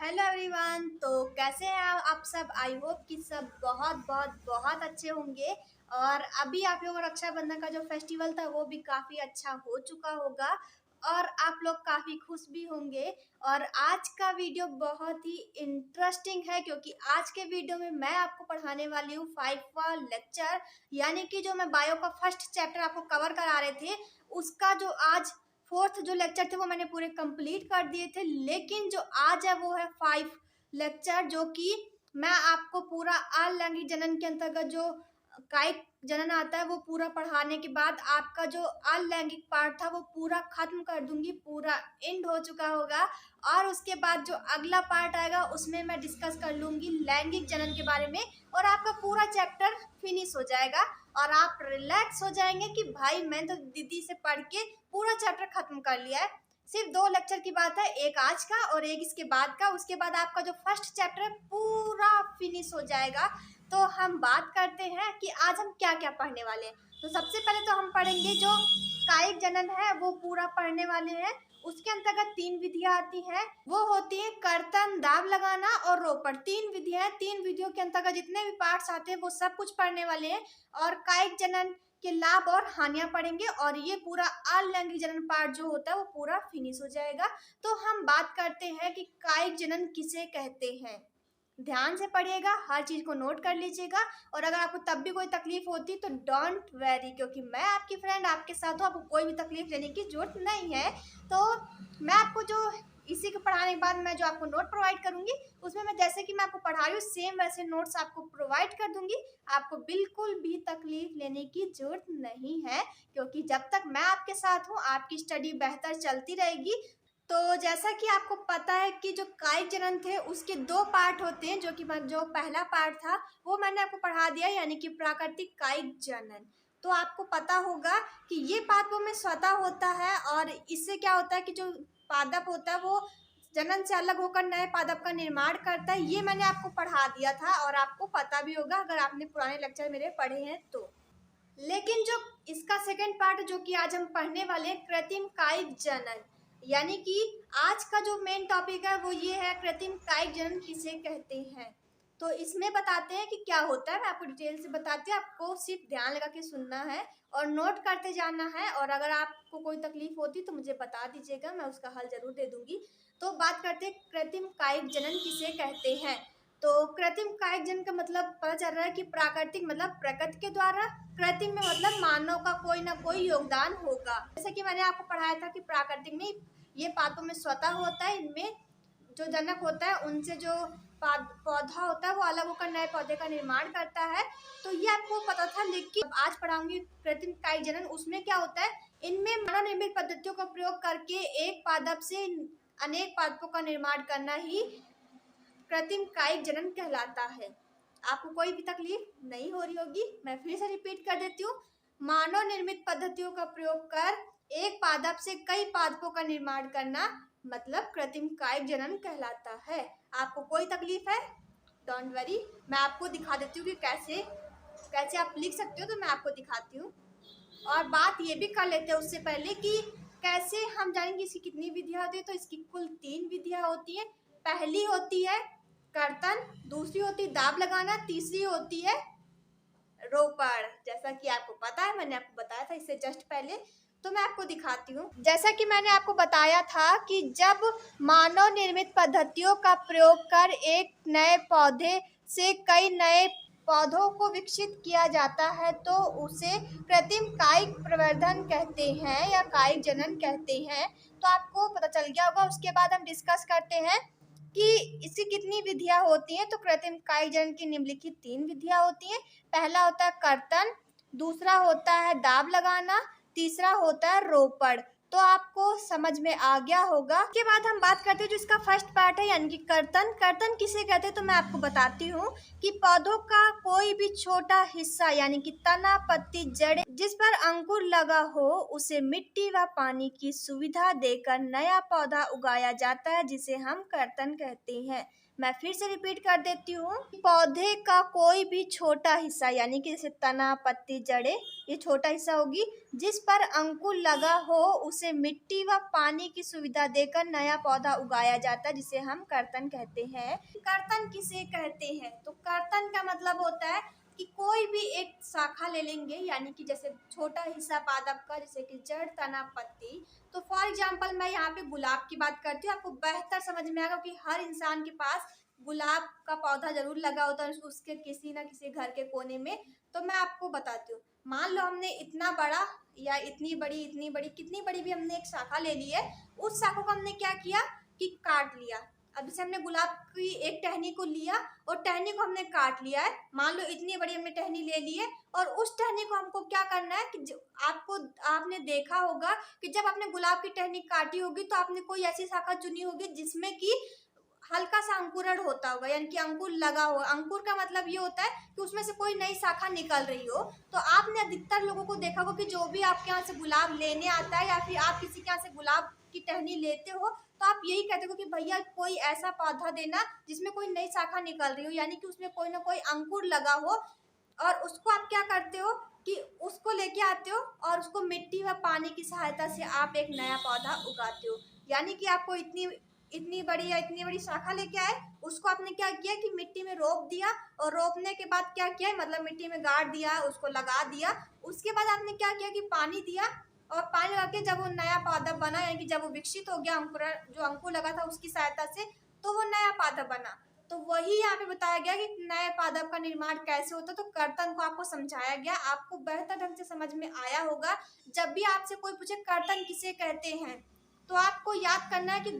Hello everyone. तो कैसे हैं आप सब। आई होप कि सब बहुत बहुत बहुत अच्छे होंगे। और अभी आप लोगों का रक्षाबंधन का जो फेस्टिवल था वो भी काफ़ी अच्छा हो चुका होगा और आप लोग काफ़ी खुश भी होंगे। और आज का वीडियो बहुत ही इंटरेस्टिंग है क्योंकि आज के वीडियो में मैं आपको पढ़ाने वाली हूँ 5वां लेक्चर, यानी कि जो मैं बायो का फर्स्ट चैप्टर आपको कवर करा रहे थे उसका जो आज फोर्थ जो लेक्चर थे वो मैंने पूरे कंप्लीट कर दिए थे। लेकिन जो आज है वो है 5 लेक्चर, जो कि मैं आपको पूरा अलैंगिक जनन के अंतर्गत जो कायिक जनन आता है वो पूरा पढ़ाने के बाद आपका जो अलैंगिक पार्ट था वो पूरा खत्म कर दूंगी, पूरा एंड हो चुका होगा। और उसके बाद जो अगला पार्ट आएगा उसमें मैं डिस्कस कर लूंगी लैंगिक जनन के बारे में और आपका पूरा चैप्टर फिनिश हो जाएगा और आप रिलैक्स हो जाएंगे कि भाई मैं तो दीदी से पढ़ के पूरा चैप्टर खत्म कर लिया है। सिर्फ 2 लेक्चर की बात है, एक आज का और एक इसके बाद का। उसके बाद आपका जो फर्स्ट चैप्टर है पूरा फिनिश हो जाएगा। तो हम बात करते हैं कि आज हम क्या क्या पढ़ने वाले हैं। तो सबसे पहले तो हम पढ़ेंगे जो कायिक जनन है वो पूरा पढ़ने वाले हैं। उसके अंतर्गत 3 विधियां आती हैं, वो होती है कर्तन, दाब लगाना और रोपड़। 3 विधियां, 3 विधियों के अंतर्गत जितने भी पार्ट्स आते हैं वो सब कुछ पढ़ने वाले हैं और कायिक जनन के लाभ और हानियां पढ़ेंगे और ये पूरा अलैंगिक जनन पार्ट जो होता है वो पूरा फिनिश हो जाएगा। तो हम बात करते हैं कि कायिक जनन किसे कहते हैं। ध्यान से पढ़िएगा, हर चीज को नोट कर लीजिएगा और अगर आपको तब भी कोई तकलीफ होती तो डोंट वेरी, क्योंकि मैं आपकी फ्रेंड आपके साथ हूँ, आपको कोई भी तकलीफ लेने की जरूरत नहीं है। तो मैं आपको जो इसी के पढ़ाने के बाद मैं जो आपको नोट प्रोवाइड करूंगी उसमें मैं जैसे कि मैं आपको पढ़ा रही हूँ सेम वैसे नोट्स आपको प्रोवाइड कर दूंगी। आपको बिल्कुल भी तकलीफ लेने की जरूरत नहीं है क्योंकि जब तक मैं आपके साथ हूँ आपकी स्टडी बेहतर चलती रहेगी। तो जैसा कि आपको पता है कि जो कायिक जनन थे उसके 2 पार्ट होते हैं, जो पहला पार्ट था वो मैंने आपको पढ़ा दिया, यानी कि प्राकृतिक कायिक जनन। तो आपको पता होगा कि ये पादपों में स्वतः होता है और इससे क्या होता है कि जो पादप होता है वो जनन से अलग होकर नए पादप का निर्माण करता है। ये मैंने आपको पढ़ा दिया था और आपको पता भी होगा अगर आपने पुराने लेक्चर मेरे पढ़े हैं तो। लेकिन जो इसका सेकंड पार्ट जो कि आज हम पढ़ने वाले हैं कृत्रिम कायिक जनन, यानी कि आज का जो मेन टॉपिक है वो ये है कृत्रिम कायिक जनन किसे कहते हैं। तो इसमें बताते हैं कि क्या होता है, मैं आपको डिटेल से बताती हूँ, आपको सिर्फ ध्यान लगा के सुनना है और नोट करते जाना है और अगर आपको कोई तकलीफ होती तो मुझे बता दीजिएगा, मैं उसका हल जरूर दे दूंगी। तो बात करते हैं कृत्रिम कायिक जनन किसे कहते हैं। तो कृत्रिम कायिक जनन का मतलब पता चल रहा है कि प्राकृतिक मतलब प्रकृति के द्वारा, कृत्रिम में मतलब मानव का कोई ना कोई योगदान होगा। जैसे कि मैंने आपको पढ़ाया था कि प्राकृतिक में ये पादपों में स्वतः होता है, इनमें जो जनक होता है उनसे जो पौधा होता है वो अलग होकर नए पौधे का निर्माण करता है। तो ये आपको पता था, लेकिन आज पढ़ाऊंगी कृत्रिम कायिक जनन, उसमें क्या होता है इनमें मानव निर्मित पद्धतियों का प्रयोग करके एक पादप से अनेक पादपों का निर्माण करना ही कृत्रिम कायिक जनन कहलाता है। आपको कोई भी तकलीफ नहीं हो रही होगी, मैं फिर से रिपीट कर देती हूँ। मानव निर्मित पद्धतियों का प्रयोग कर एक पादप से कई पादपों का निर्माण करना मतलब कृत्रिम कायिक जनन कहलाता है। आपको कोई तकलीफ है डोंट वरी, मैं आपको दिखा देती हूँ कि कैसे कैसे आप लिख सकते हो, तो मैं आपको दिखाती हूँ। और बात ये भी कर लेते हैं उससे पहले कि कैसे हम जानेंगे इसकी कितनी विधियां होती है। तो इसकी कुल 3 विधियां होती है। पहली होती है कर्तन, दूसरी होती है दाब लगाना, तीसरी होती है रोपड़। जैसा कि आपको पता है, मैंने आपको बताया था इससे जस्ट पहले, तो मैं आपको दिखाती हूँ। जैसा कि मैंने आपको बताया था कि जब मानव निर्मित पद्धतियों का प्रयोग कर एक नए पौधे से कई नए पौधों को विकसित किया जाता है तो उसे कृत्रिम कायिक प्रवर्धन कहते हैं या कायिक जनन कहते हैं। तो आपको पता चल गया होगा। उसके बाद हम डिस्कस करते हैं कि इसकी कितनी विधियां होती हैं। तो कृत्रिम कायिक जनन की निम्नलिखित 3 विधियां होती हैं। पहला होता है कर्तन, दूसरा होता है दाब लगाना, तीसरा होता है रोपड़। तो आपको समझ में आ गया होगा। उसके बाद हम बात करते हैं जो इसका फर्स्ट पार्ट है यानी कि कर्तन। कर्तन किसे कहते हैं तो मैं आपको बताती हूँ कि पौधों का कोई भी छोटा हिस्सा यानी कि तना, पत्ती, जड़ें जिस पर अंकुर लगा हो उसे मिट्टी व पानी की सुविधा देकर नया पौधा उगाया जाता है जिसे हम कर्तन कहते हैं। मैं फिर से रिपीट कर देती हूँ, पौधे का कोई भी छोटा हिस्सा यानी कि जैसे तना, पत्ती, जड़ें, ये छोटा हिस्सा होगी जिस पर अंकुर लगा हो उसे मिट्टी व पानी की सुविधा देकर नया पौधा उगाया जाता है, जिसे हम कर्तन कहते हैं। कर्तन किसे कहते हैं? तो कर्तन का मतलब होता है कि कोई भी एक शाखा ले लेंगे, यानी कि जैसे छोटा हिस्सा पादप का, जैसे कि जड़, तना, पत्ती। तो फॉर एग्जाम्पल मैं यहाँ पे गुलाब की बात करती हूँ, आपको बेहतर समझ में आएगा कि हर इंसान के पास गुलाब का पौधा जरूर लगा होता है उसके किसी ना किसी घर के कोने में। तो मैं आपको बताती हूँ, मान लो हमने इतना बड़ा या इतनी बड़ी कितनी बड़ी भी हमने एक शाखा ले ली है, उस शाखा को हमने क्या किया कि काट लिया। अब जैसे हमने गुलाब की एक टहनी को लिया और टहनी को हमने काट लिया है, मान लो इतनी बड़ी हमने टहनी ले ली है, और उस टहनी को हमको क्या करना है कि आपने देखा होगा कि जब आपने गुलाब की टहनी काटी होगी तो आपने कोई ऐसी शाखा चुनी होगी जिसमें कि हल्का सा अंकुरण होता होगा, यानी कि अंकुर लगा हो। अंकुर का मतलब ये होता है कि उसमें से कोई नई शाखा निकल रही हो। तो आपने अधिकतर लोगों को देखा होगा कि जो भी आपके यहाँ से गुलाब लेने आता है या फिर आप किसी के यहाँ से गुलाब की टहनी लेते हो तो आप यही कहते हो कि भैया कोई ऐसा पौधा देना जिसमें कोई नई शाखा निकल रही हो, यानी कि उसमें कोई ना कोई अंकुर लगा हो। और उसको आप क्या करते हो कि उसको लेके आते हो और उसको मिट्टी व पानी की सहायता से आप एक नया पौधा उगाते हो। यानी कि आपको इतनी इतनी बड़ी शाखा लेके आए, उसको आपने क्या किया कि मिट्टी में रोप दिया, और रोपने के बाद क्या किया मतलब मिट्टी में गाड़ दिया, उसको लगा दिया। उसके बाद आपने क्या किया कि पानी दिया, और पानी लगा के जब वो नया पौधा बना, यानी कि जब वो विकसित हो गया, अंकुरण जो अंकुर लगा था उसकी सहायता से, तो वो नया पौधा बना। तो वही यहाँ पे बताया गया कि नए पादप का निर्माण कैसे होता है। तो कर्तन को आपको समझाया गया, आपको बेहतर ढंग से समझ में आया होगा। जब भी आपसे कोई पूछे कर्तन किसे कहते हैं, तो आपको याद करना है कि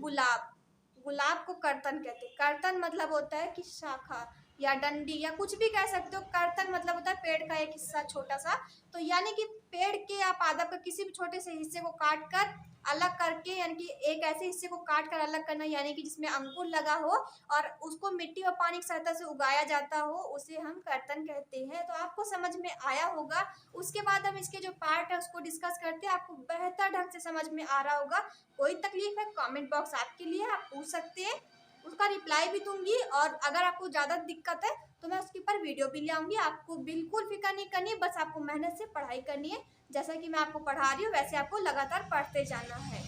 गुलाब को कर्तन कहते हैं। कर्तन मतलब होता है कि शाखा या डंडी या कुछ भी कह सकते हो। कर्तन मतलब होता है पेड़ का एक हिस्सा छोटा सा। तो यानी कि पेड़ के या पादप के किसी भी छोटे से हिस्से को काट कर अलग करके, यानी कि एक ऐसे हिस्से को काट कर अलग करना, यानी कि जिसमें अंकुर लगा हो और उसको मिट्टी और पानी की सहायता से उगाया जाता हो, उसे हम कर्तन कहते हैं। तो आपको समझ में आया होगा। उसके बाद हम इसके जो पार्ट है उसको डिस्कस करते हैं, आपको बेहतर ढंग से समझ में आ रहा होगा। कोई तकलीफ है, कमेंट बॉक्स आपके लिए, आप पूछ सकते हैं, उसका रिप्लाई भी दूंगी। और अगर आपको ज़्यादा दिक्कत है तो मैं उसके ऊपर वीडियो भी ले आऊंगी। आपको बिल्कुल फिक्र नहीं करनी है, बस आपको मेहनत से पढ़ाई करनी है। जैसा कि मैं आपको पढ़ा रही हूँ वैसे आपको लगातार पढ़ते जाना है।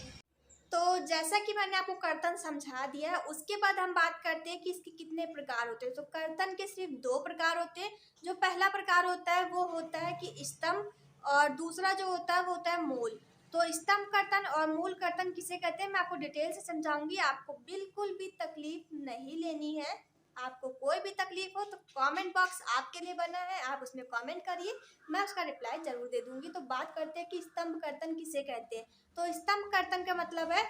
तो जैसा कि मैंने आपको कर्तन समझा दिया है, उसके बाद हम बात करते हैं कि इसके कितने प्रकार होते हैं। तो कर्तन के सिर्फ दो प्रकार होते हैं। जो पहला प्रकार होता है वो होता है कि स्तंभ, और दूसरा जो होता है वो होता है मूल। तो स्तंभ कर्तन और मूल कर्तन किसे कहते हैं मैं आपको डिटेल से समझाऊंगी। आपको बिल्कुल भी तकलीफ नहीं लेनी है। आपको कोई भी तकलीफ हो तो कमेंट बॉक्स आपके लिए बना है, आप उसमें कमेंट करिए, मैं उसका रिप्लाई जरूर दे दूंगी। तो बात करते हैं कि स्तंभ कर्तन किसे कहते हैं। तो स्तंभ कर्तन का मतलब है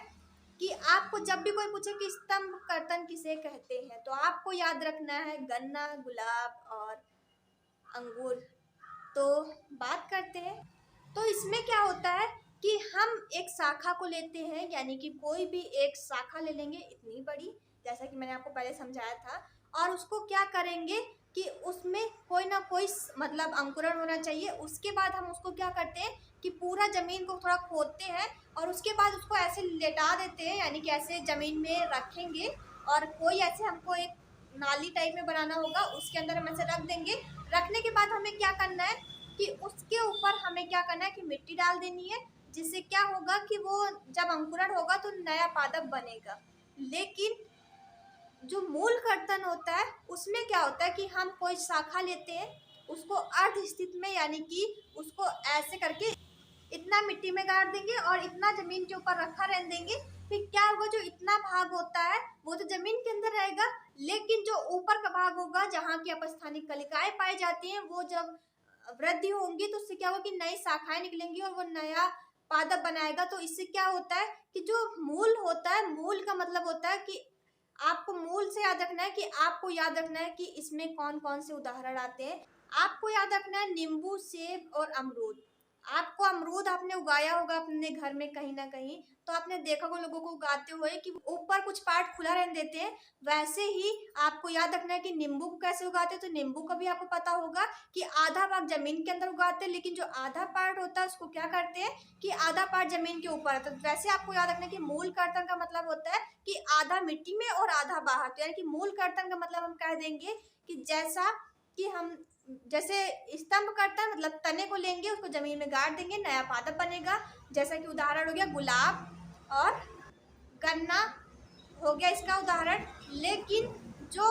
कि आपको जब भी कोई पूछे कि स्तंभ कर्तन किसे कहते हैं, तो आपको याद रखना है गन्ना, गुलाब और अंगूर। तो बात करते हैं, तो इसमें क्या होता है कि हम एक शाखा को लेते हैं, यानी कि कोई भी एक शाखा ले लेंगे इतनी बड़ी, जैसा कि मैंने आपको पहले समझाया था, और उसको क्या करेंगे कि उसमें कोई ना कोई मतलब अंकुरण होना चाहिए। उसके बाद हम उसको क्या करते हैं कि पूरा जमीन को थोड़ा खोदते हैं और उसके बाद उसको ऐसे लेटा देते हैं, यानी कि ऐसे जमीन में रखेंगे, और कोई ऐसे हमको एक नाली टाइप में बनाना होगा, उसके अंदर हम ऐसे रख देंगे। रखने के बाद हमें क्या करना है कि उसके ऊपर हमें क्या करना है कि मिट्टी डाल देनी है, जिससे क्या होगा कि वो जब अंकुरण होगा तो नया पादप बनेगा। लेकिन जो मूल कर्तन होता है उसमें क्या होता है कि हम कोई शाखा लेते हैं, उसको अर्ध स्थिति में, यानी कि उसको ऐसे करके इतना मिट्टी में गाड़ देंगे और इतना जमीन के ऊपर रखा रहने देंगे। फिर क्या होगा, जो इतना भाग होता है वो तो जमीन के अंदर रहेगा, लेकिन जो ऊपर का भाग होगा जहाँ की अपस्थानिक कलिकाएं पाई जाती हैं, वो जब वृद्धि होंगी तो उससे क्या होगा कि नई शाखाएं निकलेंगी और वो नया पादप बनाएगा। तो इससे क्या होता है कि जो मूल होता है, मूल का मतलब होता है कि आपको मूल से याद रखना है कि आपको याद रखना है कि इसमें कौन कौन से उदाहरण आते हैं। आपको याद रखना है नींबू, सेब और अमरूद। आपको अमरूद आपने उगाया होगा अपने घर में कहीं ना कहीं, तो आपने देखा होगा लोगों को उगाते हुए कि ऊपर कुछ पार्ट खुला रहने देते हैं। वैसे ही आपको याद रखना है कि नींबू को कैसे उगाते हैं। तो नींबू का भी आपको पता होगा कि आधा भाग जमीन के अंदर उगाते हैं, लेकिन जो आधा पार्ट होता है उसको क्या करते हैं कि आधा पार्ट जमीन के ऊपर आता है। तो वैसे आपको याद रखना है कि मूल कर्तन का मतलब होता है कि आधा मिट्टी में और आधा बाहर। तो यानी कि मूल कर्तन का मतलब हम कह देंगे कि जैसा कि हम जैसे स्तंभ करता है, मतलब तने को लेंगे, उसको जमीन में गाड़ देंगे, नया पादप बनेगा। जैसा कि उदाहरण हो गया गुलाब और गन्ना हो गया इसका उदाहरण। लेकिन जो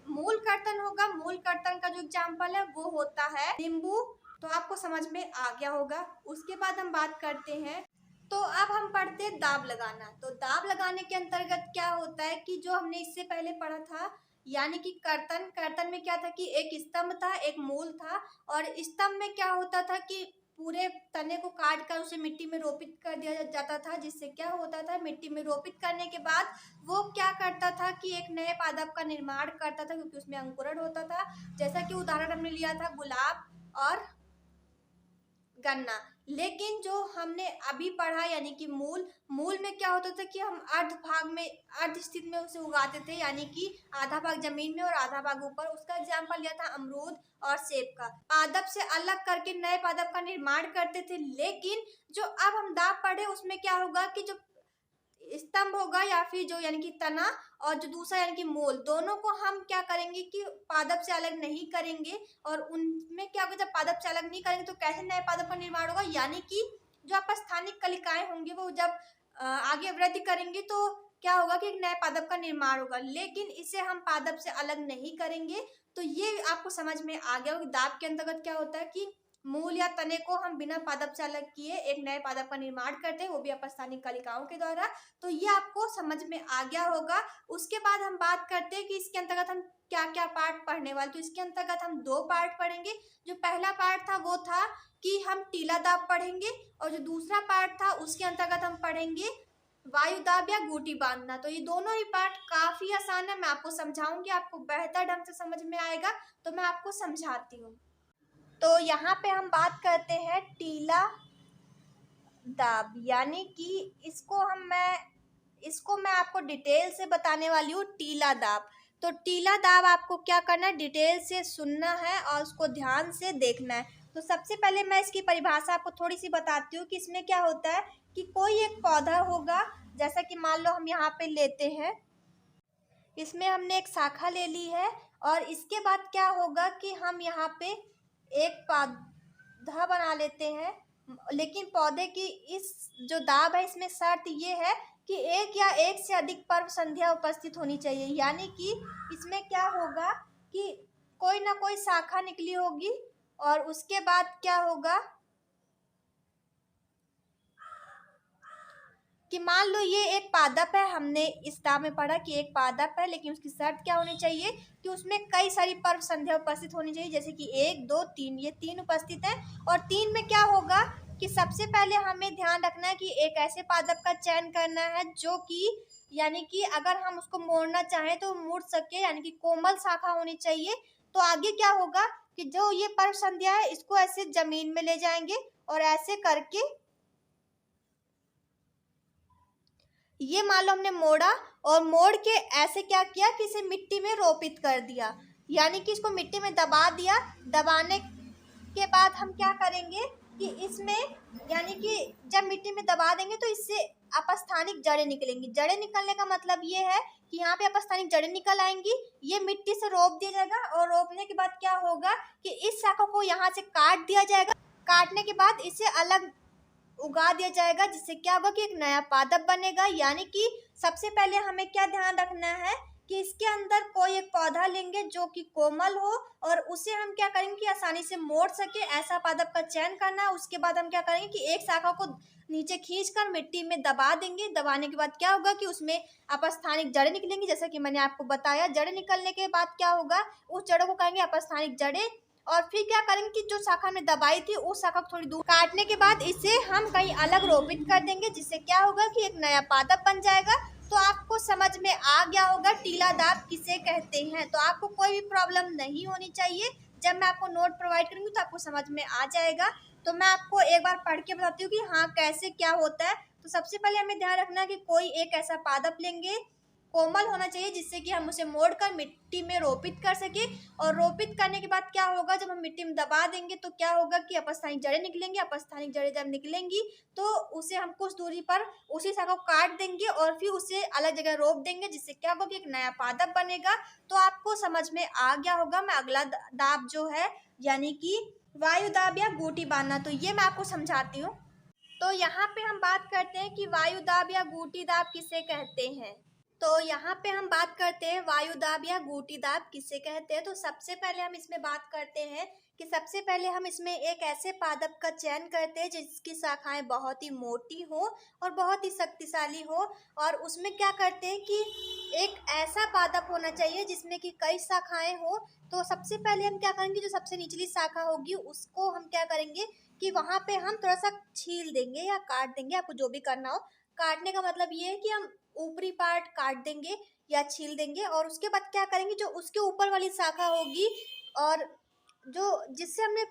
मूल कर्तन होगा, मूल कर्तन का जो एग्जाम्पल है वो होता है नींबू। तो आपको समझ में आ गया होगा। उसके बाद हम बात करते हैं, तो अब हम पढ़ते हैं दाब लगाना। तो दाब लगाने के अंतर्गत क्या होता है कि जो हमने इससे पहले पढ़ा था, यानी कि कर्तन, कर्तन में क्या था कि एक स्तंभ था, एक मूल था। और स्तंभ में क्या होता था कि पूरे तने को काट कर उसे मिट्टी में रोपित कर दिया जाता था, जिससे क्या होता था मिट्टी में रोपित करने के बाद वो क्या करता था कि एक नए पादप का निर्माण करता था, क्योंकि उसमें अंकुरण होता था। जैसा कि उदाहरण हमने लिया था गुलाब और गन्ना। लेकिन जो हमने अभी पढ़ा यानी कि मूल, मूल में क्या होता था कि हम अर्ध भाग में, अर्ध स्थिति में उसे उगाते थे, यानी कि आधा भाग जमीन में और आधा भाग ऊपर। उसका एग्जाम्पल लिया था अमरूद और सेब का। पादप से अलग करके नए पादप का निर्माण करते थे। लेकिन जो अब हम दाब पढ़े उसमें क्या होगा कि जो स्तंभ होगा या फिर जो यानी कि तना और जो दूसरा यानी कि मूल, दोनों को हम क्या करेंगे कि पादप से अलग नहीं करेंगे। और उनमें क्या होगा, जब पादप से अलग नहीं करेंगे तो कैसे नए पादप का निर्माण होगा, यानी कि जो अपस्थानिक कलिकाएं होंगी वो जब आगे वृद्धि करेंगे तो क्या होगा कि एक नए पादप का निर्माण होगा। लेकिन इसे हम पादप से अलग नहीं करेंगे। तो ये आपको समझ में आ गया कि दाब के अंतर्गत क्या होता है कि मूल या तने को हम बिना पादप से अलग किए एक नए पादप का निर्माण करते हैं, वो भी अपस्थानिक कलिकाओं के द्वारा। तो ये आपको समझ में आ गया होगा। उसके बाद हम बात करते हैं कि इसके अंतर्गत हम क्या क्या पार्ट पढ़ने वाले। तो इसके अंतर्गत हम दो पार्ट पढ़ेंगे। जो पहला पार्ट था वो था कि हम टीला दाब पढ़ेंगे, और जो दूसरा पार्ट था उसके अंतर्गत हम पढ़ेंगे वायु दाब या गुटी बांधना। तो ये दोनों ही पार्ट काफी आसान है, मैं आपको समझाऊंगी, आपको बेहतर ढंग से समझ में आएगा। तो मैं आपको समझाती हूँ। तो यहाँ पे हम बात करते हैं टीला दाब, यानी कि इसको मैं आपको डिटेल से बताने वाली हूँ, टीला दाब। तो टीला दाब आपको क्या करना है, डिटेल से सुनना है और उसको ध्यान से देखना है। तो सबसे पहले मैं इसकी परिभाषा आपको थोड़ी सी बताती हूँ कि इसमें क्या होता है कि कोई एक पौधा होगा, जैसा कि मान लो हम यहाँ पे लेते हैं, इसमें हमने एक शाखा ले ली है। और इसके बाद क्या होगा कि हम यहाँ पे एक पौधा बना लेते हैं। लेकिन पौधे की इस जो दाब है इसमें शर्त ये है कि एक या एक से अधिक पर्व संध्या उपस्थित होनी चाहिए। यानी कि इसमें क्या होगा कि कोई ना कोई शाखा निकली होगी, और उसके बाद क्या होगा कि मान लो ये एक पादप है, हमने इस दाब में पढ़ा कि एक पादप है, लेकिन उसकी शर्त क्या होनी चाहिए कि उसमें कई सारी पर्व संध्या उपस्थित होनी चाहिए, जैसे कि 1 2 3, ये 3 उपस्थित है। और 3 में क्या होगा कि सबसे पहले हमें ध्यान रखना है कि एक ऐसे पादप का चयन करना है जो कि यानी कि अगर हम उसको मोड़ना चाहें तो मुड़ सके, यानी कि कोमल शाखा होनी चाहिए। तो आगे क्या होगा कि जो ये पर्व संध्या है इसको ऐसे जमीन में ले जाएंगे, और ऐसे करके ये मान लो हमने मोड़ा, और मोड़ के ऐसे क्या किया कि इसे मिट्टी में रोपित कर दिया, यानी कि इसको मिट्टी में दबा दिया। दबाने के बाद हम क्या करेंगे कि इसमें यानी कि जब मिट्टी में दबा देंगे तो इससे अपस्थानिक जड़ें निकलेंगी। जड़ें निकलने का मतलब ये है कि यहाँ पे अपस्थानिक जड़ें निकल आएंगी, ये मिट्टी से रोप दिया जाएगा। और रोपने के बाद क्या होगा कि इस शाखा को यहाँ से काट दिया जाएगा। काटने के बाद इसे अलग उगा दिया जाएगा, जिससे क्या होगा कि एक नया पादप बनेगा। यानी कि सबसे पहले हमें क्या ध्यान रखना है कि इसके अंदर कोई एक पौधा लेंगे जो कि कोमल हो, और उसे हम क्या करेंगे कि आसानी से मोड़ सके, ऐसा पादप का चयन करना है। उसके बाद हम क्या करेंगे कि एक शाखा को नीचे खींचकर मिट्टी में दबा देंगे। दबाने के बाद क्या होगा कि उसमें अपस्थानिक जड़ें निकलेंगी, जैसा कि मैंने आपको बताया। जड़ें निकलने के बाद क्या होगा, उस जड़ों को कहेंगे अपस्थानिक जड़ें। और फिर क्या करेंगे कि जो शाखा में दबाई थी उस शाखा को थोड़ी दूर काटने के बाद इसे हम कहीं अलग रोपित कर देंगे, जिससे क्या होगा कि एक नया पादप बन जाएगा। तो आपको समझ में आ गया होगा टीला दाब किसे कहते हैं। तो आपको कोई भी प्रॉब्लम नहीं होनी चाहिए, जब मैं आपको नोट प्रोवाइड करूंगी तो आपको समझ में आ जाएगा। तो मैं आपको एक बार पढ़ के बताती हूँ कि हाँ कैसे क्या होता है। तो सबसे पहले हमें ध्यान रखना है कि कोई एक ऐसा पादप लेंगे, कोमल होना चाहिए जिससे कि हम उसे मोड़कर मिट्टी में रोपित कर सके। और रोपित करने के बाद क्या होगा, जब हम मिट्टी में दबा देंगे तो क्या होगा कि अपस्थानिक जड़ें निकलेंगी। अपस्थानिक जड़ें जब निकलेंगी तो उसे हम कुछ दूरी पर उसी शाखा को काट देंगे और फिर उसे अलग जगह रोप देंगे, जिससे क्या होगा कि एक नया पादप बनेगा। तो आपको समझ में आ गया होगा। मैं अगला दाब जो है यानी कि वायु दाब या गूटी बांधना, तो ये मैं आपको समझाती हूँ। तो यहाँ पे हम बात करते हैं कि वायु दाब या गूटी दाब किसे कहते हैं। तो यहाँ पे हम बात करते हैं वायु दाब या गूटी दाब किसे कहते हैं। तो सबसे पहले हम इसमें बात करते हैं कि सबसे पहले हम इसमें एक ऐसे पादप का चयन करते हैं जिसकी शाखाएं बहुत ही मोटी हो और बहुत ही शक्तिशाली हो। और उसमें क्या करते हैं कि एक ऐसा पादप होना चाहिए जिसमें कि कई शाखाएं हो। तो सबसे पहले हम क्या करेंगे, जो सबसे निचली शाखा होगी उसको हम क्या करेंगे कि वहां पे हम थोड़ा सा छील देंगे या काट देंगे, आपको जो भी करना हो। काटने का मतलब ये है कि हम ऊपरी पार्ट काट देंगे या छील देंगे। और उसके बाद क्या करेंगे, जो उसके ऊपर वाली शाखा होगी और जो जिससे हमने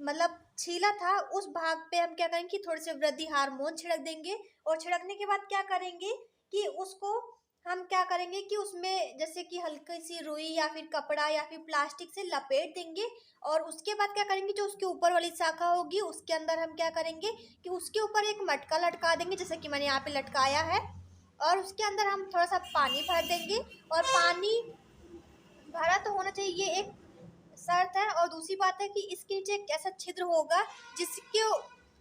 मतलब छीला था उस भाग पे हम क्या करेंगे कि थोड़े से वृद्धि हार्मोन छिड़क देंगे। और छिड़कने के बाद क्या करेंगे कि उसको हम क्या करेंगे कि उसमें जैसे कि हल्की सी रुई या फिर कपड़ा या फिर प्लास्टिक से लपेट देंगे। और उसके बाद क्या करेंगे, जो उसके ऊपर वाली शाखा होगी उसके अंदर हम क्या करेंगे कि उसके ऊपर एक मटका लटका देंगे, जैसे कि मैंने यहाँ पे लटकाया है। और उसके अंदर हम थोड़ा सा पानी भर देंगे। और पानी भरा तो होना चाहिए, ये एक शर्त है। और दूसरी बात है कि इसके नीचे एक ऐसा छिद्र होगा जिसके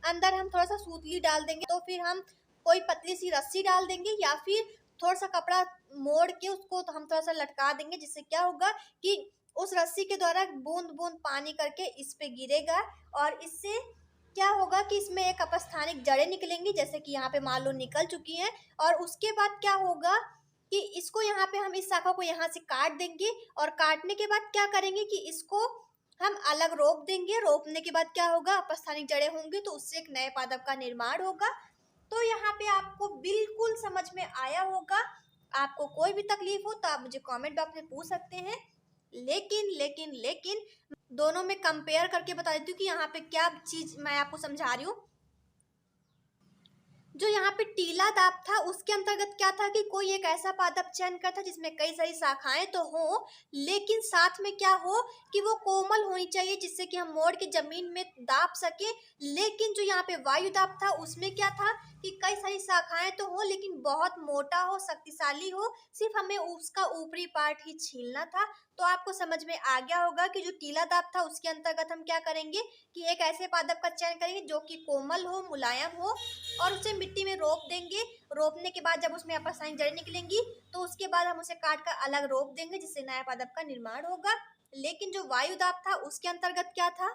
अंदर हम थोड़ा सा सूतली डाल देंगे। तो फिर हम कोई पतली सी रस्सी डाल देंगे या फिर थोड़ा सा कपड़ा मोड़ के उसको तो हम थोड़ा सा लटका देंगे, जिससे क्या होगा कि उस रस्सी के द्वारा बूंद बूंद पानी करके इस पे गिरेगा। और इससे क्या होगा कि इसमें एक अपस्थानिक जड़ें निकलेंगी, जैसे कि यहाँ पे मान लो निकल चुकी हैं। और उसके बाद क्या होगा कि इसको यहाँ पे हम इस शाखा को यहाँ से काट देंगे। और काटने के बाद क्या करेंगे कि इसको हम अलग रोप देंगे। रोपने के बाद क्या होगा, अपस्थानिक जड़ें होंगी तो उससे एक नए पादप का निर्माण होगा। तो यहाँ पे आपको बिल्कुल समझ में आया होगा। आपको कोई भी तकलीफ हो तो आप मुझे कमेंट बॉक्स में पूछ सकते हैं। लेकिन लेकिन लेकिन दोनों में कंपेयर करके बता देती हूँ कि यहाँ पे क्या चीज मैं आपको समझा रही हूँ। जो यहाँ पे टीला दाब था उसके अंतर्गत क्या था कि कोई एक ऐसा पादप चयन करता जिसमें कई सारी शाखाएं तो हो, लेकिन साथ में क्या हो कि वो कोमल होनी चाहिए जिससे कि हम मोड़ के जमीन में दाब सके। लेकिन जो यहाँ पे वायु दाब था उसमें क्या था कि कई सारी शाखाएं तो हो लेकिन बहुत मोटा हो, शक्तिशाली हो, सिर्फ हमें उसका ऊपरी पार्ट ही छीलना था। तो आपको समझ में आ गया होगा कि जो टीला दाब था उसके अंतर्गत हम क्या करेंगे कि एक ऐसे पादप का चयन करेंगे जो कि कोमल हो, मुलायम हो, और उसे मिट्टी में रोप देंगे। रोपने के बाद जब उसमें अपस्थानिक जड़ें निकलेंगी तो उसके बाद हम उसे काट कर अलग रोप देंगे, जिससे नया पादप का निर्माण होगा। लेकिन जो वायु दाब था उसके अंतर्गत क्या था,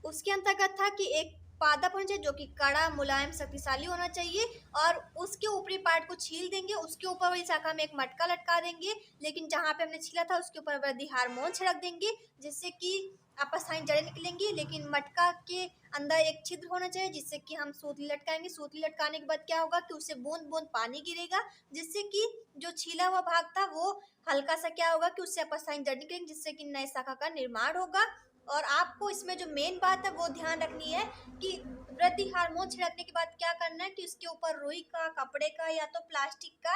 उसके अंतर्गत था कि एक पादप होना चाहिए जो कि कड़ा, मुलायम, शक्तिशाली होना चाहिए। और उसके ऊपरी पार्ट को छील देंगे, उसके ऊपर वाली शाखा में एक मटका लटका देंगे। लेकिन जहाँ पे हमने छीला था उसके ऊपर वृद्धि हार्मोन छिड़क देंगे, जिससे कि अपस्थानिक जड़ें निकलेंगी। लेकिन मटका के अंदर एक छिद्र होना चाहिए जिससे कि हम सूतली लटकाएंगे। सूतली लटकाने के बाद क्या होगा कि उससे बूंद बूंद पानी गिरेगा, जिससे कि जो छीला हुआ भाग था वो हल्का सा क्या होगा कि उससे अपस्थानिक जड़ निकलेंगे, जिससे कि नए शाखा का निर्माण होगा। और आपको इसमें जो मेन बात है वो ध्यान रखनी है कि वृद्धि हार्मोन छिड़कने के बाद क्या करना है कि उसके ऊपर रुई का, कपड़े का या तो प्लास्टिक का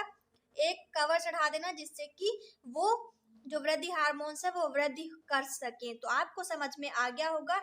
एक कवर चढ़ा देना, जिससे कि वो जो वृद्धि हार्मोन्स है वो वृद्धि कर सके। तो आपको समझ में आ गया होगा।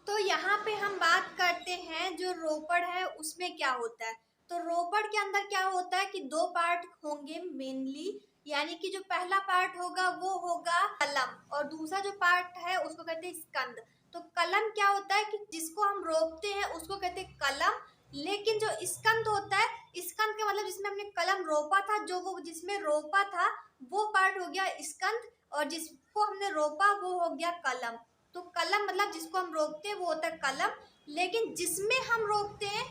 तो यहाँ पे हम बात करते हैं जो रोपड़ है उसमें क्या होता है। तो रोपड़ के अंदर क्या होता है कि दो पार्ट होंगे मेनली, यानी कि जो पहला पार्ट होगा वो होगा कलम और दूसरा जो पार्ट है उसको कहते हैं स्कंद। तो कलम क्या होता है कि जिसको हम रोपते हैं उसको कहते हैं कलम। लेकिन जो स्कंद होता है, स्कंद का मतलब जिसमें हमने कलम रोपा था, जो वो जिसमें रोपा था वो पार्ट हो गया स्कंद, और जिसको हमने रोपा वो हो गया कलम। तो कलम मतलब जिसको हम रोपते हैं वो होता है कलम, लेकिन जिसमें हम रोपते हैं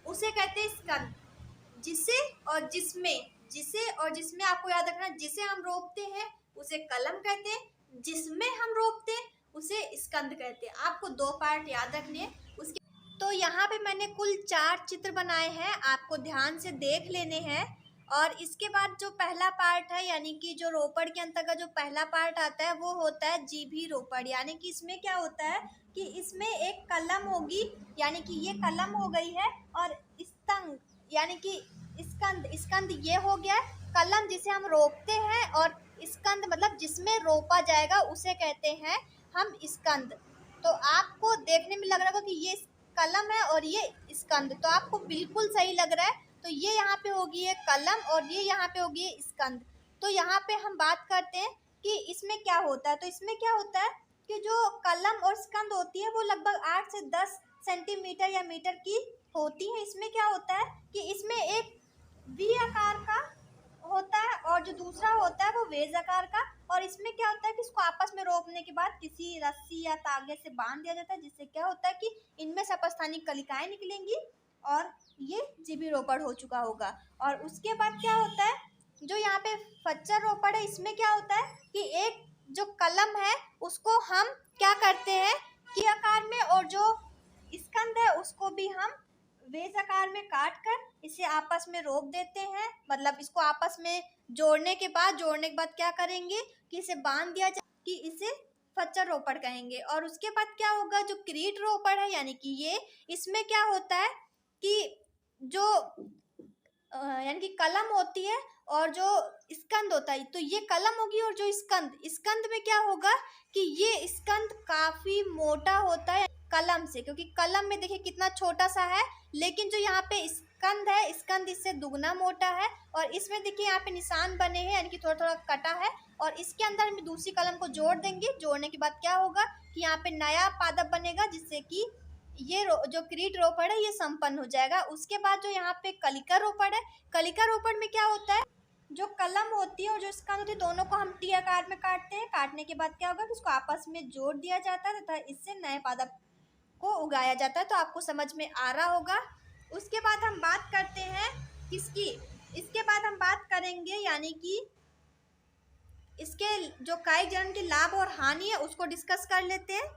उसे कहते हैं स्कंद। जिसे और जिसमें, जिसे और जिसमें आपको याद रखना, जिसे हम रोपते हैं उसे कलम कहते हैं, जिसमें हम रोपते हैं उसे स्कंद कहते हैं। आपको दो पार्ट याद रखने हैं उसके। तो यहाँ पे मैंने कुल 4 चित्र बनाए हैं, आपको ध्यान से देख लेने हैं। और इसके बाद जो पहला पार्ट है यानी कि जो रोपड़ के अंतर्गत जो पहला पार्ट आता है वो होता है जीभी रोपड़। यानी कि इसमें क्या होता है कि इसमें एक कलम होगी, यानी कि ये कलम हो गई है, और स्तंभ यानी कि स्कंद, स्कंद ये हो गया है। कलम जिसे हम रोपते हैं, और स्कंद मतलब जिसमें रोपा जाएगा उसे कहते हैं हम स्कंद। तो आपको देखने में लग रहा होगा कि ये कलम है और ये स्कंद, तो आपको बिल्कुल सही लग रहा है। तो ये यहाँ पे होगी ये कलम और ये यहाँ पे होगी ये स्कंद। तो यहाँ पे हम बात करते हैं कि इसमें क्या होता है। तो इसमें क्या होता है कि जो कलम और स्कंद होती है वो लगभग 8 से 10 सेंटीमीटर या मीटर की होती है। इसमें क्या होता है कि इसमें एक वी आकार का होता है और जो दूसरा होता है वो वेज आकार का। और इसमें क्या होता है कि इसको आपस में रोपने के बाद किसी रस्सी या तागे से बांध दिया जाता है, जिससे क्या होता है कि इनमें से अपस्थानिक कलिकाएं निकलेंगी और ये जीवी रोपण हो चुका होगा। और उसके बाद क्या होता है, जो यहाँ पे फच्चर रोपण है, इसमें क्या होता है कि एक जो कलम है उसको हम क्या करते हैं कि आकार में, और जो स्कंद है उसको भी हम वेज आकार में काट कर इसे आपस में रोप देते हैं। मतलब इसको आपस में जोड़ने के बाद क्या करेंगे कि इसे बांध दिया जाए, कि इसे फच्चर रोपण कहेंगे। और उसके बाद क्या होगा, जो क्रीट रोपण है यानी कि ये, इसमें क्या होता है कि जो यानी कि कलम होती है और जो स्कंद होता है, तो ये कलम होगी और जो स्कंद, स्कंद में क्या होगा कि ये स्कंद काफी मोटा होता है कलम से, क्योंकि कलम में देखिए कितना छोटा सा है, लेकिन जो यहाँ पे स्कंद है, स्कंद इससे दुगना मोटा है। और इसमें देखिए यहाँ पे निशान बने हैं, यानी कि थोड़ा थोड़ा कटा है। और इसके अंदर हम दूसरी कलम को जोड़ देंगे। जोड़ने के बाद क्या होगा कि यहाँ पे नया पादप बनेगा, जिससे कि ये जो क्रीट रोपण है ये संपन्न हो जाएगा। उसके बाद जो यहाँ पे कलिका रोपण है, कलिका रोपण में क्या होता है, जो कलम होती है और जो स्कंद होती है दोनों को हम टी आकार में काटते हैं। काटने के बाद क्या होगा कि उसको आपस में जोड़ दिया जाता है तथा इससे नए पादप को उगाया जाता है। तो आपको समझ में आ रहा होगा। उसके बाद हम बात करते हैं किसकी, इसके बाद हम बात करेंगे यानी कि इसके जो कायिक जनन के लाभ और हानि है उसको डिस्कस कर लेते हैं।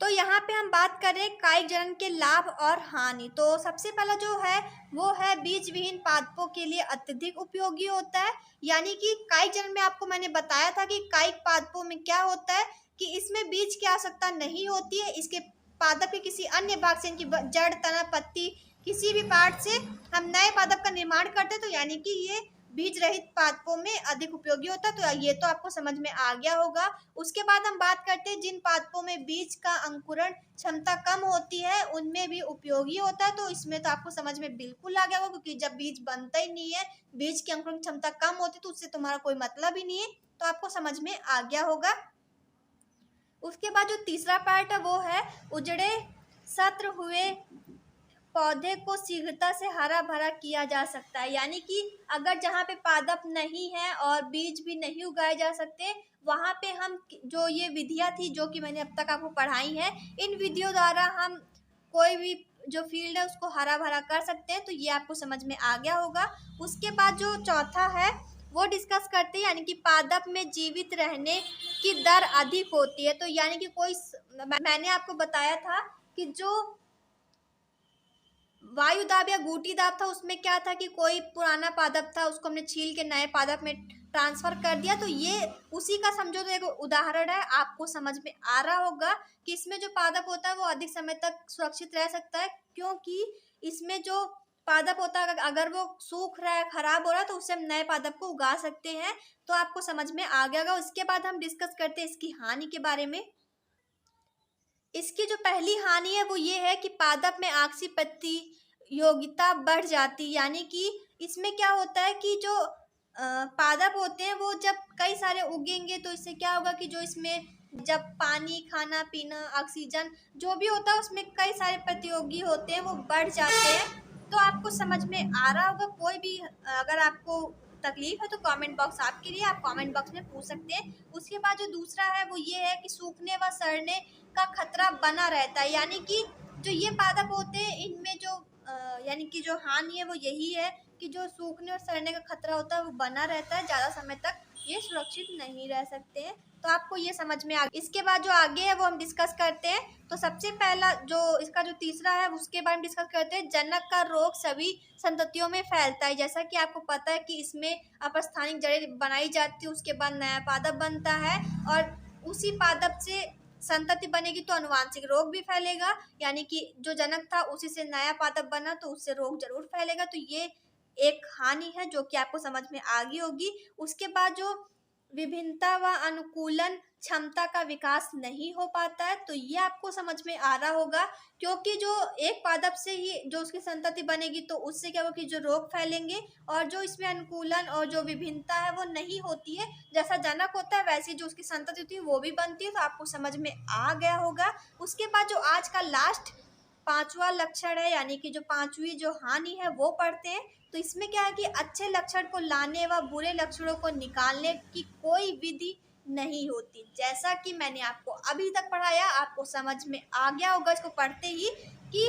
तो यहाँ पे हम बात करें कायिक जनन के लाभ और हानि। तो सबसे पहला जो है वो है बीज विहीन पादपों के लिए अत्यधिक उपयोगी होता है। यानी कि कायिक जनन में आपको मैंने बताया था कि कायिक पादपों में क्या होता है कि इसमें बीज की आवश्यकता नहीं होती है। इसके पादप के किसी अन्य भाग से, इनकी जड़, तना, पत्ती, किसी भी पार्ट से हम नए पादप का निर्माण करते हैं। तो यानी कि ये बीज रहित पादपों में अधिक उपयोगी होता है। तो ये तो आपको समझ में आ गया होगा। उसके बाद हम बात करते हैं जिन पादपों में बीज का अंकुरण क्षमता कम होती है उनमें भी उपयोगी होता है। तो इसमें तो आपको समझ में बिल्कुल आ गया होगा, क्योंकि जब बीज बनता ही नहीं है, बीज की अंकुरण क्षमता कम होती है, तो उससे तुम्हारा कोई मतलब ही नहीं है। तो आपको समझ में आ गया होगा। उसके बाद जो तीसरा पार्ट है वो है उजड़े सत्र हुए पौधे को शीघ्रता से हरा भरा किया जा सकता है। यानी कि अगर जहाँ पे पादप नहीं है और बीज भी नहीं उगाए जा सकते, वहाँ पे हम जो ये विधियाँ थी जो कि मैंने अब तक आपको पढ़ाई है, इन विधियों द्वारा हम कोई भी जो फील्ड है उसको हरा भरा कर सकते हैं। तो ये आपको समझ में आ गया होगा। उसके बाद जो चौथा है वो डिस्कस करते हैं, यानी कि पादप में जीवित रहने की दर अधिक होती है। तो यानी कि कोई, मैंने आपको बताया था कि जो वायु दाब या गूटी दाब था उसमें क्या था कि कोई पुराना पादप था उसको हमने छील के नए पादप में ट्रांसफर कर दिया। तो ये उसी का समझो तो एक उदाहरण है। आपको समझ में आ रहा होगा कि इसमें जो पादप होता है वो अधिक समय तक सुरक्षित रह सकता है, क्योंकि इसमें जो पादप होता है अगर वो सूख रहा है, खराब हो रहा है, तो उससे हम नए पादप को उगा सकते हैं। तो आपको समझ में आ गया होगा। उसके बाद हम डिस्कस करते हैं इसकी हानि के बारे में। इसकी जो पहली हानि है वो ये है कि पादप में आपसी प्रतियोगिता बढ़ जाती। यानी कि इसमें क्या होता है कि जो पादप होते हैं वो जब कई सारे उगेंगे तो इससे क्या होगा कि जो इसमें जब पानी, खाना पीना, ऑक्सीजन जो भी होता है उसमें कई सारे प्रतियोगी होते हैं, वो बढ़ जाते हैं। तो आपको समझ में आ रहा होगा। कोई भी अगर आपको तकलीफ है तो कमेंट बॉक्स आपके लिए, आप कमेंट बॉक्स में पूछ सकते हैं। उसके बाद जो दूसरा है वो ये है कि सूखने व सड़ने का खतरा बना रहता है। यानी कि जो ये पादप होते हैं इनमें जो यानी कि जो हानि है वो यही है कि जो सूखने और सड़ने का खतरा होता है वो बना रहता है, ज़्यादा समय तक ये सुरक्षित नहीं रह सकते हैं। तो आपको ये समझ में आ गया। इसके बाद जो आगे है वो हम डिस्कस करते हैं। तो सबसे पहला जो इसका जो तीसरा है उसके बारे में डिस्कस करते हैं। जनक का रोग सभी संततियों में फैलता है। जैसा कि आपको पता है कि इसमें अपस्थानिक जड़ें बनाई जाती है, उसके बाद नया पादप बनता है और उसी पादप से संतति बनेगी तो अनुवांशिक रोग भी फैलेगा, यानी कि जो जनक था उसी से नया पादप बना तो उससे रोग जरूर फैलेगा। तो ये एक हानि है जो कि आपको समझ में आ गई होगी। उसके बाद जो विभिन्नता व अनुकूलन क्षमता का विकास नहीं हो पाता है, तो ये आपको समझ में आ रहा होगा, क्योंकि जो एक पादप से ही जो उसकी संतति बनेगी तो उससे क्या होगा कि जो रोग फैलेंगे, और जो इसमें अनुकूलन और जो विभिन्नता है वो नहीं होती है, जैसा जनक होता है वैसे जो उसकी संतति होती है वो भी बनती है। तो आपको समझ में आ गया होगा। उसके बाद जो आज का लास्ट पांचवा लक्षण है, यानी कि जो पांचवी जो हानि है वो पढ़ते हैं। तो इसमें क्या है कि अच्छे लक्षण को लाने व बुरे लक्षणों को निकालने की कोई विधि नहीं होती। जैसा कि मैंने आपको अभी तक पढ़ाया, आपको समझ में आ गया होगा इसको पढ़ते ही कि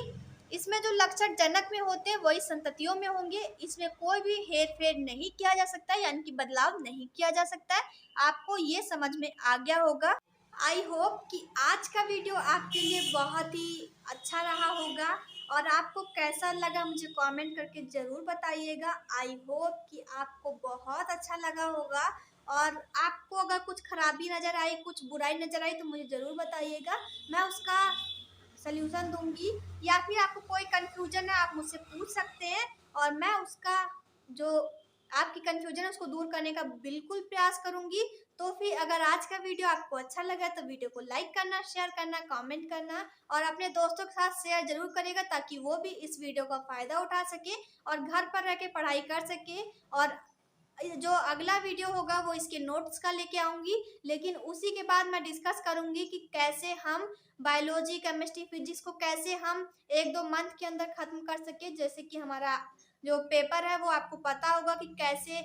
इसमें जो लक्षण जनक में होते हैं वही संततियों में होंगे। इसमें कोई भी हेर फेर नहीं किया जा सकता है, यानी कि बदलाव नहीं किया जा सकता है। आपको ये समझ में आ गया होगा। आई होप कि आज का वीडियो आपके लिए बहुत ही अच्छा रहा होगा, और आपको कैसा लगा मुझे कमेंट करके ज़रूर बताइएगा। आई होप कि आपको बहुत अच्छा लगा होगा, और आपको अगर कुछ खराबी नज़र आई, कुछ बुराई नज़र आई तो मुझे ज़रूर बताइएगा, मैं उसका सल्यूशन दूंगी। या फिर आपको कोई कन्फ्यूजन है आप मुझसे पूछ सकते हैं, और मैं उसका जो आपकी कन्फ्यूजन है उसको दूर करने का बिल्कुल प्रयास करूंगी। तो फिर अगर आज का वीडियो आपको अच्छा लगा तो वीडियो को लाइक करना, शेयर करना, कमेंट करना, और अपने दोस्तों के साथ शेयर जरूर करेगा ताकि वो भी इस वीडियो का फ़ायदा उठा सके और घर पर रह के पढ़ाई कर सके। और जो अगला वीडियो होगा वो इसके नोट्स का लेके आऊंगी, लेकिन उसी के बाद मैं डिस्कस करूंगी कि कैसे हम बायोलॉजी, केमिस्ट्री, फिजिक्स को कैसे हम 1-2 मंथ के अंदर खत्म कर सके। जैसे कि हमारा जो पेपर है वो आपको पता होगा कि कैसे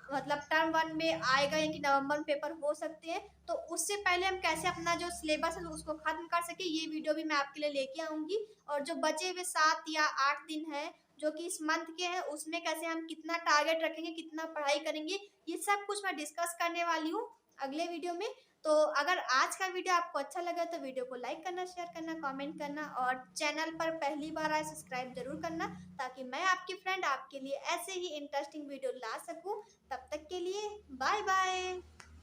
मतलब टर्म 1 में आएगा, यानी कि नवंबर में पेपर हो सकते हैं। तो उससे पहले हम कैसे अपना जो सिलेबस है उसको खत्म कर सके, ये वीडियो भी मैं आपके लिए लेके आऊंगी। और जो बचे हुए 7 या 8 दिन है जो कि इस मंथ के हैं, उसमें कैसे हम कितना टारगेट रखेंगे, कितना पढ़ाई करेंगे, ये सब कुछ मैं डिस्कस करने वाली हूँ अगले वीडियो में। तो अगर आज का वीडियो आपको अच्छा लगा तो वीडियो को लाइक करना, शेयर करना, कमेंट करना, और चैनल पर पहली बार आए सब्सक्राइब जरूर करना, ताकि मैं आपकी फ्रेंड आपके लिए ऐसे ही इंटरेस्टिंग वीडियो ला सकूं। तब तक के लिए बाय बाय।